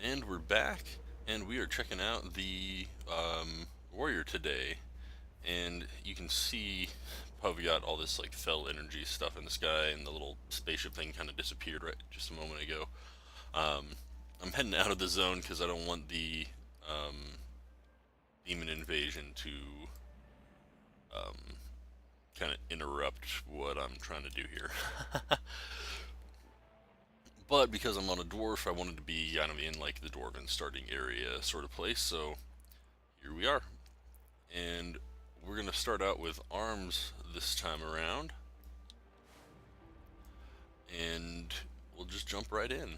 And we're back, and we are checking out the warrior today. And you can see how we got all this like fell energy stuff in the sky, and the little spaceship thing kind of disappeared right just a moment ago. Um, I'm heading out of the zone because I don't want the demon invasion to um, kind of interrupt what I'm trying to do here. But because I'm on a dwarf, I wanted to be kind of in like the dwarven starting area sort of place. So here we are. And we're going to start out with arms this time around, and we'll just jump right in.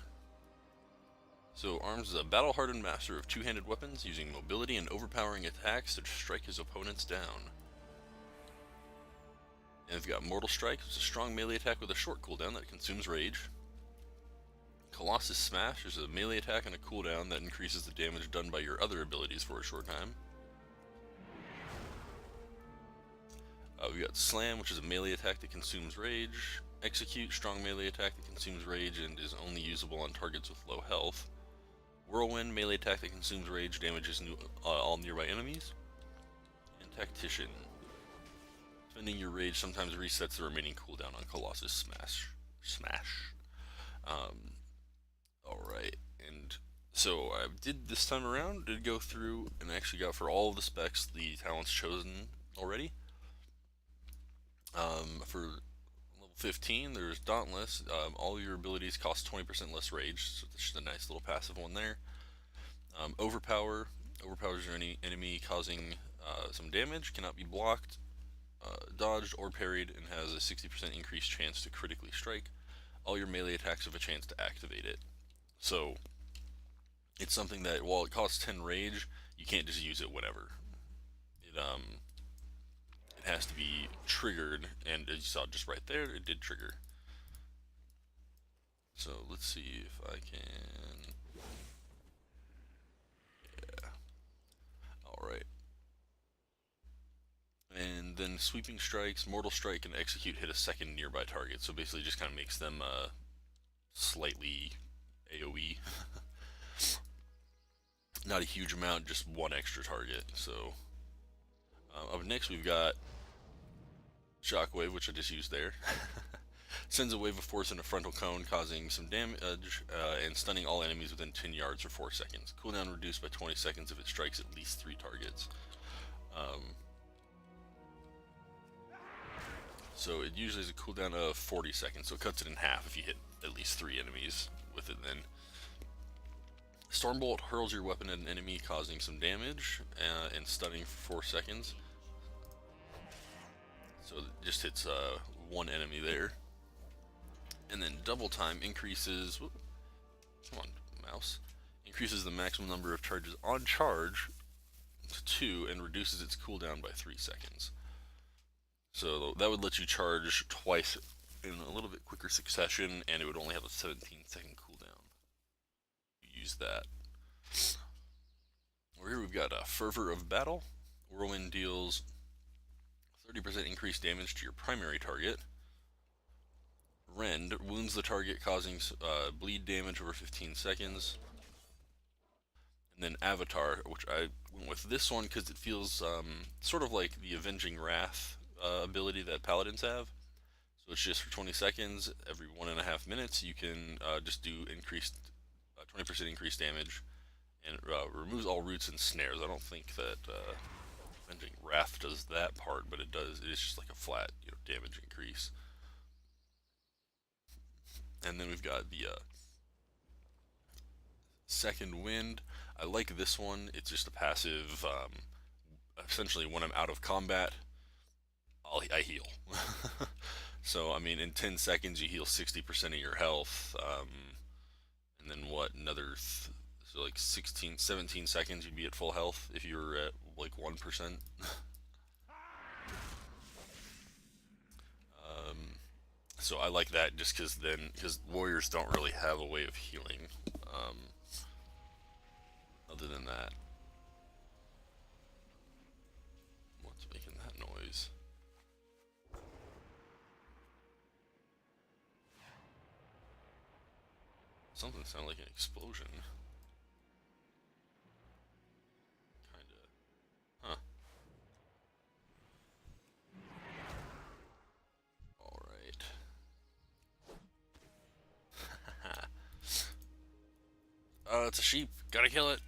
So arms is a battle-hardened master of two-handed weapons, using mobility and overpowering attacks to strike his opponents down. And we've got Mortal Strike, which is a strong melee attack with a short cooldown that consumes rage. Colossus Smash is a melee attack and a cooldown that increases the damage done by your other abilities for a short time. We got Slam, which is a melee attack that consumes rage. Execute, strong melee attack that consumes rage and is only usable on targets with low health. Whirlwind, melee attack that consumes rage, damages all nearby enemies. And Tactician. Spending your rage sometimes resets the remaining cooldown on Colossus Smash. Alright, and so I did this time around, did go through and actually got for all of the specs the talents chosen already. For level 15, there's Dauntless. All your abilities cost 20% less rage, so that's just a nice little passive one there. Overpower. Overpowers your enemy, causing some damage, cannot be blocked, dodged, or parried, and has a 60% increased chance to critically strike. All your melee attacks have a chance to activate it. So, it's something that, while it costs 10 rage, you can't just use it whenever. It has to be triggered, and as you saw just right there, it did trigger. So let's see if I can. Yeah. Alright. And then Sweeping Strikes, Mortal Strike, and Execute hit a second nearby target. So basically just kind of makes them slightly AoE. Not a huge amount, just one extra target. So up next we've got Shockwave, which I just used there. Sends a wave of force in a frontal cone, causing some damage and stunning all enemies within 10 yards for 4 seconds. Cooldown reduced by 20 seconds if it strikes at least 3 targets. So it usually is a cooldown of 40 seconds, so it cuts it in half if you hit at least 3 enemies with it then. Stormbolt hurls your weapon at an enemy, causing some damage and stunning for 4 seconds. So it just hits one enemy there. And then Double Time increases, come on, mouse, increases the maximum number of charges on charge to 2 and reduces its cooldown by 3 seconds. So that would let you charge twice in a little bit quicker succession, and it would only have a 17-second cooldown. You use that. Over here we've got a Fervor of Battle. Whirlwind deals 30% increased damage to your primary target. Rend wounds the target, causing bleed damage over 15 seconds. And then Avatar, which I went with this one because it feels sort of like the Avenging Wrath ability that Paladins have. So it's just for 20 seconds, every 1.5 minutes, you can just do increased 20% increased damage, and removes all roots and snares. I don't think that Avenging Wrath does that part, but it does. It's just like a flat, damage increase. And then we've got the Second Wind. I like this one. It's just a passive. Essentially, when I'm out of combat, I heal. So, I mean, in 10 seconds, you heal 60% of your health. And then what? So like 16, 17 seconds, you'd be at full health if you were at like 1%. So I like that just because warriors don't really have a way of healing. Other than that, what's making that noise? Something sounded like an explosion. it's a sheep. Gotta kill it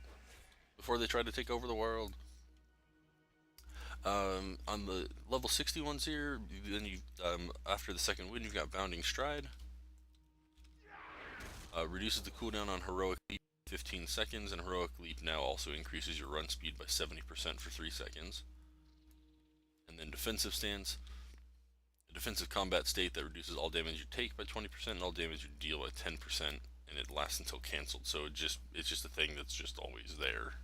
before they try to take over the world. On the level 60 ones here, then you after the second wind, you've got Bounding Stride. Reduces the cooldown on Heroic Leap 15 seconds, and Heroic Leap now also increases your run speed by 70% for 3 seconds. And then Defensive Stance, a defensive combat state that reduces all damage you take by 20% and all damage you deal by 10%, and it lasts until cancelled. So it's just a thing that's just always there.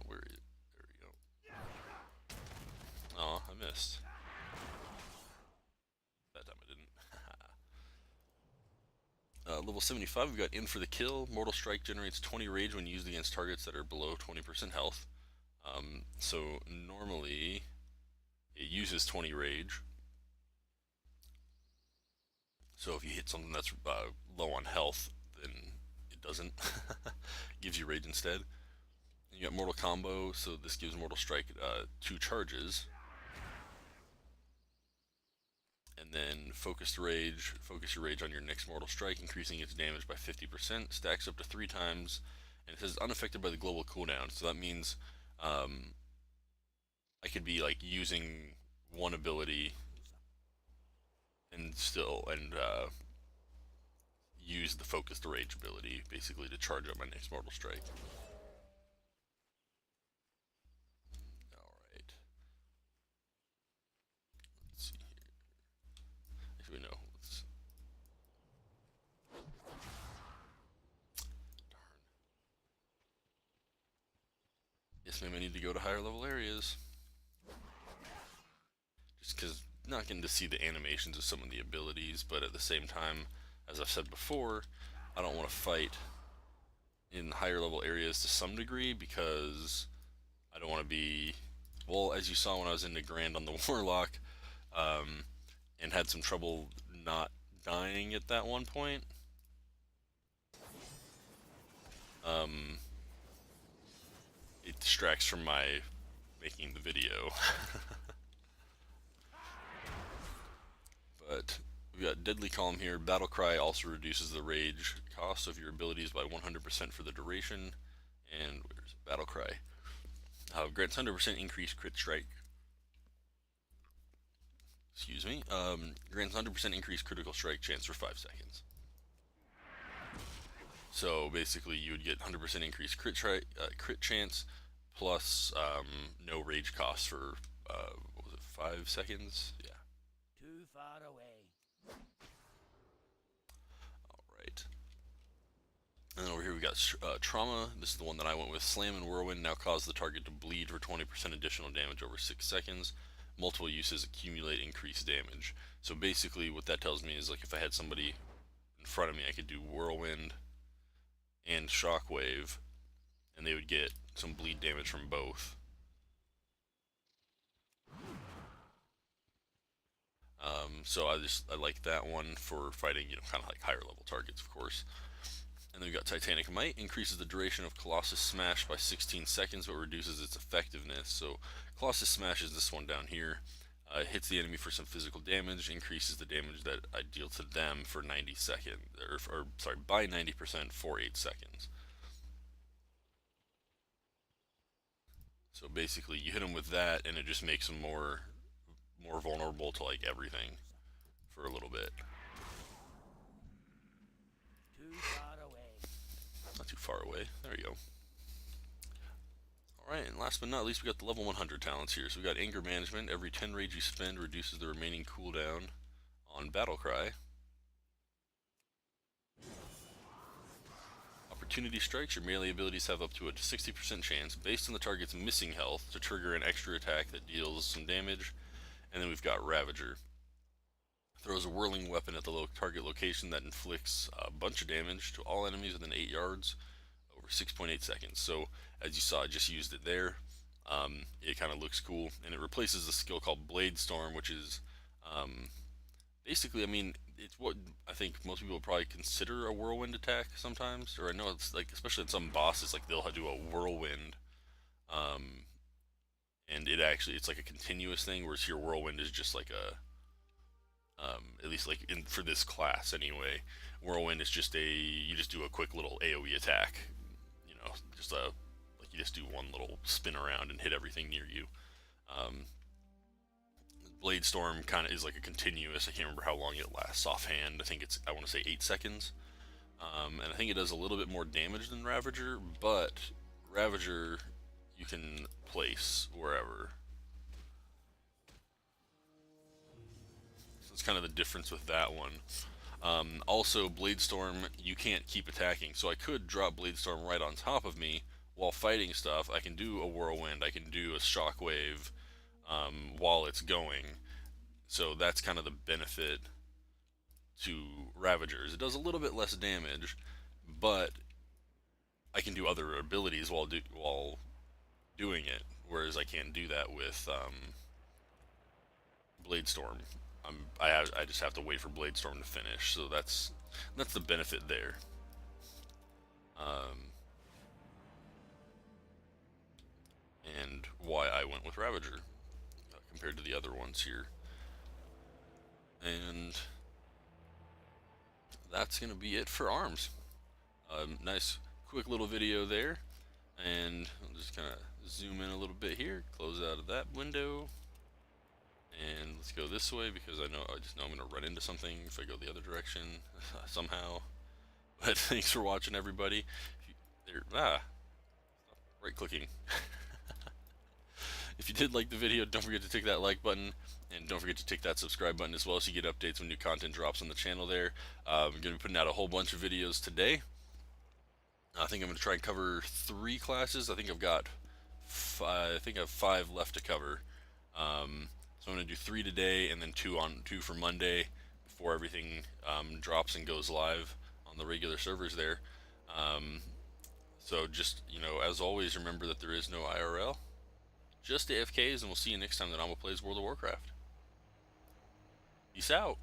Where is it? There we go. Oh, I missed. That time I didn't. Level 75, we've got In for the Kill. Mortal Strike generates 20 rage when used against targets that are below 20% health. So normally it uses 20 rage. So if you hit something that's low on health, then it doesn't. Gives you rage instead. You got Mortal Combo, so this gives Mortal Strike 2 charges. And then Focus your rage on your next Mortal Strike, increasing its damage by 50%, stacks up to 3 times, and it says unaffected by the global cooldown. So that means I could be like using one ability and use the Focus the Rage ability basically to charge up my next Mortal Strike. Alright. Let's see here. Actually, no. Darn. Yes, ma'am, I need to go to higher level areas. Just because not getting to see the animations of some of the abilities, but at the same time, as I've said before, I don't want to fight in higher level areas to some degree because I don't want to be, well, as you saw when I was in the Grand on the Warlock, and had some trouble not dying at that one point. It distracts from my making the video. But we got Deadly Calm here. Battle Cry also reduces the rage cost of your abilities by 100% for the duration. And where's Battle Cry? Grants 100% increased crit strike. Excuse me. Grants 100% increased critical strike chance for 5 seconds. So basically, you would get 100% increased crit chance plus no rage cost for what was it, 5 seconds? Yeah. Too far away. Alright. And then over here we got Trauma. This is the one that I went with. Slam and Whirlwind now cause the target to bleed for 20% additional damage over 6 seconds. Multiple uses accumulate increased damage. So basically what that tells me is, like, if I had somebody in front of me, I could do Whirlwind and Shockwave, and they would get some bleed damage from both. So I like that one for fighting, kind of like higher level targets, of course. And then we got Titanic Might, increases the duration of Colossus Smash by 16 seconds, but reduces its effectiveness. So Colossus Smash is this one down here. Hits the enemy for some physical damage, increases the damage that I deal to them for 90 seconds, or sorry, by 90% for 8 seconds. So basically, you hit them with that, and it just makes them more vulnerable to like everything for a little bit. Too far away. Not too far away. There you go. Alright, and last but not least, we got the level 100 talents here. So we got Anger Management. Every 10 rage you spend reduces the remaining cooldown on Battle Cry. Opportunity Strikes. Your melee abilities have up to a 60% chance, based on the target's missing health, to trigger an extra attack that deals some damage. And then we've got Ravager. Throws a whirling weapon at the target location that inflicts a bunch of damage to all enemies within 8 yards over 6.8 seconds. So, as you saw, I just used it there. It kind of looks cool, and it replaces a skill called Blade Storm, which is basically, I mean, it's what I think most people would probably consider a whirlwind attack sometimes. Or I know it's like, especially in some bosses, like they'll do a whirlwind. And it's like a continuous thing, whereas here whirlwind is just like a, at least like for this class anyway, Whirlwind is just you just do a quick little AoE attack, you know, just like you just do one little spin around and hit everything near you. Um, Blade Storm kind of is like a continuous. I can't remember how long it lasts offhand. I want to say 8 seconds. And I think it does a little bit more damage than Ravager, but Ravager you can place wherever. So it's kind of the difference with that one. Also, Blade Storm you can't keep attacking, so I could drop Blade Storm right on top of me while fighting stuff. I can do a Whirlwind, I can do a Shockwave while it's going. So that's kind of the benefit to Ravagers. It does a little bit less damage, but I can do other abilities while doing it, whereas I can't do that with Blade Storm. I just have to wait for Blade Storm to finish, so that's the benefit there. And why I went with Ravager compared to the other ones here. And that's gonna be it for arms. Nice quick little video there, and I'll just kind of zoom in a little bit here, close out of that window, and let's go this way because I just know I'm gonna run into something if I go the other direction somehow. But thanks for watching, everybody. Right clicking. If you did like the video, don't forget to tick that like button, and don't forget to tick that subscribe button as well so you get updates when new content drops on the channel there. I'm going to be putting out a whole bunch of videos today. I think I'm going to try and cover 3 classes. I think I have 5 left to cover. So I'm going to do 3 today and then 2 for Monday before everything drops and goes live on the regular servers there. So just, as always, remember that there is no IRL. Just AFKs, and we'll see you next time that Alma plays World of Warcraft. Peace out.